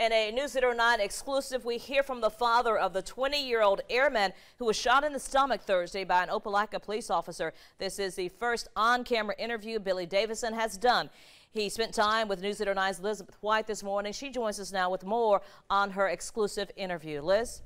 In a News Leader 9 exclusive, we hear from the father of the 20-year-old airman who was shot in the stomach Thursday by an OPELIKA police officer. This is the first on-camera interview Billy Davidson has done. He spent time with News Leader 9's Elizabeth White this morning. She joins us now with more on her exclusive interview. Liz?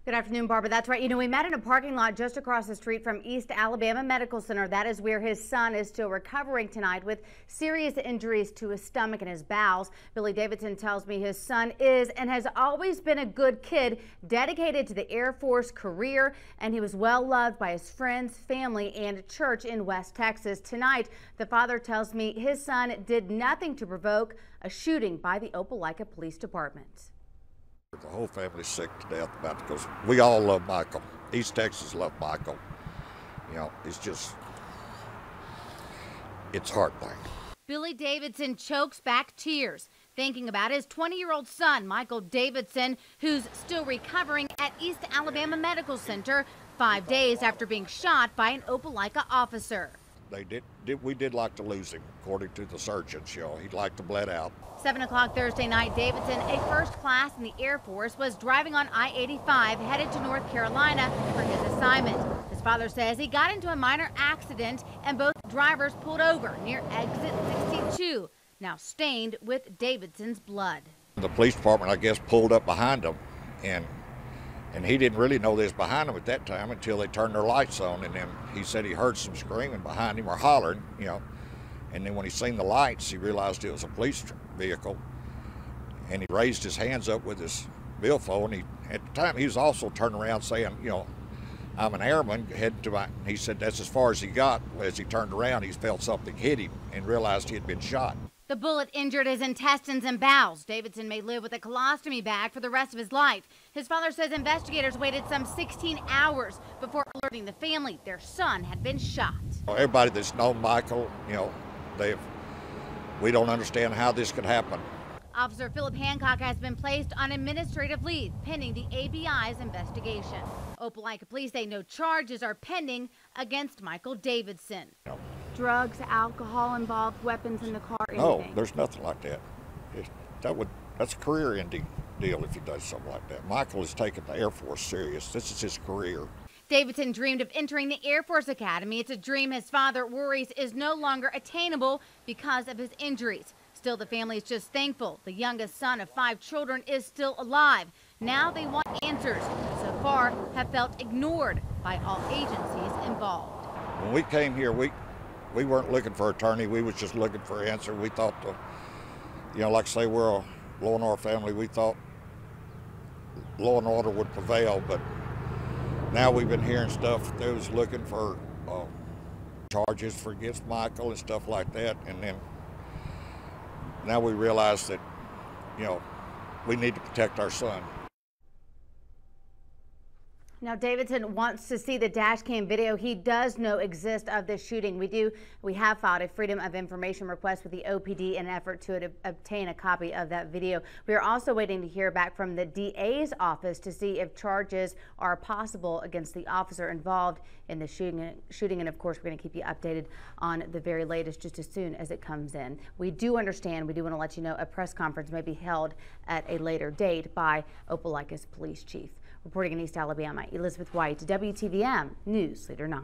Good afternoon, Barbara. That's right. You know, we met in a parking lot just across the street from East Alabama Medical Center. That is where his son is still recovering tonight with serious injuries to his stomach and his bowels. Billy Davidson tells me his son is and has always been a good kid, dedicated to the Air Force career, and he was well loved by his friends, family, and church in West Texas. Tonight, the father tells me his son did nothing to provoke a shooting by the Opelika Police Department. The whole family's sick to death about it because we all love Michael. East Texas love Michael. You know, it's heartbreaking. Billy Davidson chokes back tears thinking about his 20-year-old son, Michael Davidson, who's still recovering at East Alabama Medical Center 5 days after being shot by an Opelika officer. We did like to lose him, according to the surgeons. You know, he'd like to bled out. 7 o'clock Thursday night, Davidson, a first class in the Air Force, was driving on I-85 headed to North Carolina for his assignment. His father says he got into a minor accident and both drivers pulled over near exit 62, now stained with Davidson's blood. The police department, I guess, pulled up behind him, and he didn't really know they was behind him at that time until they turned their lights on, and then he said he heard some screaming behind him or hollering, you know. And then when he seen the lights, he realized it was a police vehicle, and he raised his hands up with his billfold. At the time, he was also turning around saying, you know, I'm an airman heading to my, he said that's as far as he got. As he turned around, he felt something hit him and realized he had been shot. The bullet injured his intestines and bowels. Davidson may live with a colostomy bag for the rest of his life. His father says investigators waited some 16 hours before alerting the family their son had been shot. Everybody that's known Michael, you know, we don't understand how this could happen. Officer Philip Hancock has been placed on administrative leave pending the ABI's investigation. Opelika police say no charges are pending against Michael Davidson. No. Drugs, alcohol involved, weapons in the car, anything? No, there's nothing like that. That's a career-ending deal if he does something like that. Michael has taken the Air Force serious. This is his career. Davidson dreamed of entering the Air Force Academy. It's a dream his father worries is no longer attainable because of his injuries. Still, the family is just thankful the youngest son of 5 children is still alive. Now they want answers, but so far have felt ignored by all agencies involved. When we came here, we weren't looking for an attorney. We was just looking for an answer. We thought, you know, like I say, we're a law and order family. We thought law and order would prevail, but now we've been hearing stuff. They was looking for charges for against Michael and stuff like that, and then now we realize that, you know, we need to protect our son. Now, Davidson wants to see the dash cam video he does know exists of this shooting. We have filed a Freedom of Information request with the OPD in an effort to obtain a copy of that video. We are also waiting to hear back from the DA's office to see if charges are possible against the officer involved in the shooting. And of course, we're going to keep you updated on the very latest just as soon as it comes in. We do understand, we do want to let you know a press conference may be held at a later date by Opelika's police chief. Reporting in East Alabama, Elizabeth White, WTVM News Leader 9.